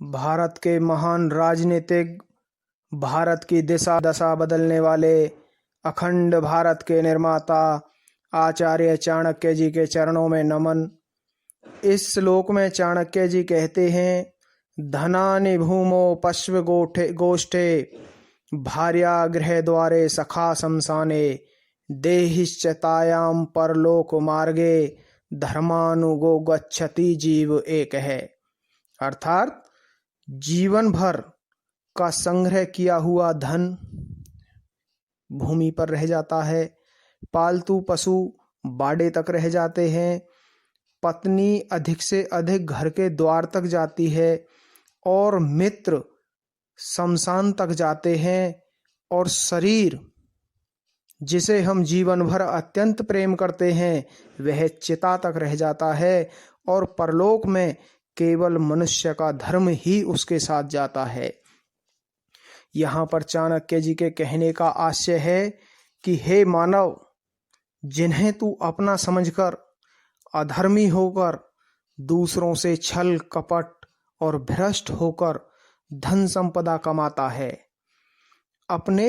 भारत के महान राजनीतिक, भारत की दिशा दशा बदलने वाले, अखंड भारत के निर्माता आचार्य चाणक्य जी के चरणों में नमन। इस श्लोक में चाणक्य जी कहते हैं, धनानि भूमो पश्व गोष्ठे भार्या गृह द्वारे सखा शमशाने देहिश्चतायाम परलोक मार्गे धर्मानुगो गच्छति जीव एक है। अर्थात जीवन भर का संग्रह किया हुआ धन भूमि पर रह जाता है, पालतू पशु बाड़े तक रह जाते हैं, पत्नी अधिक से अधिक घर के द्वार तक जाती है और मित्र शमशान तक जाते हैं, और शरीर जिसे हम जीवन भर अत्यंत प्रेम करते हैं वह चिता तक रह जाता है, और परलोक में केवल मनुष्य का धर्म ही उसके साथ जाता है। यहाँ पर चाणक्य जी के कहने का आशय है कि हे मानव, जिन्हें तू अपना समझकर अधर्मी होकर दूसरों से छल कपट और भ्रष्ट होकर धन संपदा कमाता है, अपने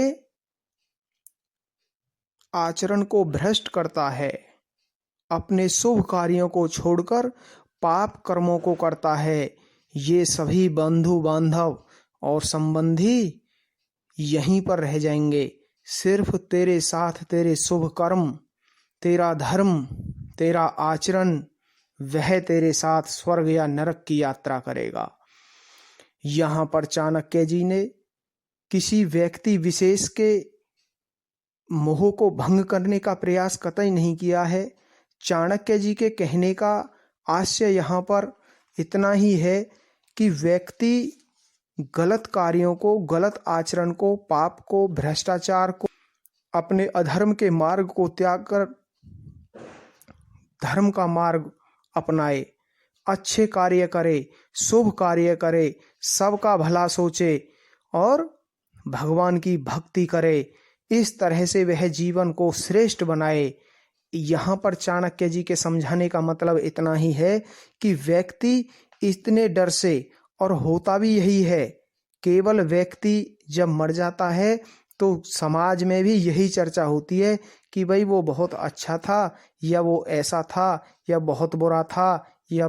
आचरण को भ्रष्ट करता है, अपने शुभ कार्यों को छोड़कर पाप कर्मों को करता है, ये सभी बंधु बांधव और संबंधी यहीं पर रह जाएंगे। सिर्फ तेरे साथ तेरे शुभ कर्म, तेरा धर्म, तेरा आचरण, वह तेरे साथ स्वर्ग या नरक की यात्रा करेगा। यहाँ पर चाणक्य जी ने किसी व्यक्ति विशेष के मोह को भंग करने का प्रयास कतई नहीं किया है। चाणक्य जी के कहने का आशय यहाँ पर इतना ही है कि व्यक्ति गलत कार्यों को, गलत आचरण को, पाप को, भ्रष्टाचार को, अपने अधर्म के मार्ग को त्याग कर धर्म का मार्ग अपनाए, अच्छे कार्य करे, शुभ कार्य करे, सबका भला सोचे और भगवान की भक्ति करे। इस तरह से वह जीवन को श्रेष्ठ बनाए। यहाँ पर चाणक्य जी के समझाने का मतलब इतना ही है कि व्यक्ति इतने डर से, और होता भी यही है, केवल व्यक्ति जब मर जाता है तो समाज में भी यही चर्चा होती है कि भाई वो बहुत अच्छा था, या वो ऐसा था, या बहुत बुरा था, या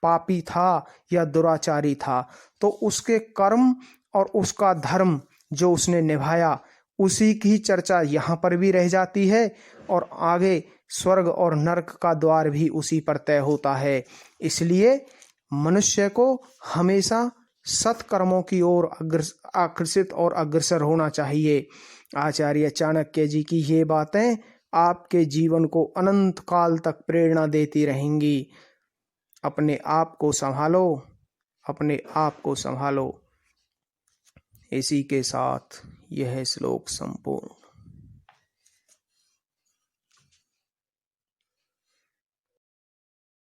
पापी था, या दुराचारी था। तो उसके कर्म और उसका धर्म जो उसने निभाया, उसी की चर्चा यहाँ पर भी रह जाती है, और आगे स्वर्ग और नरक का द्वार भी उसी पर तय होता है। इसलिए मनुष्य को हमेशा सत्कर्मों की ओर आकर्षित और अग्रसर होना चाहिए। आचार्य चाणक्य जी की ये बातें आपके जीवन को अनंत काल तक प्रेरणा देती रहेंगी। अपने आप को संभालो, अपने आप को संभालो। इसी के साथ यह श्लोक संपूर्ण।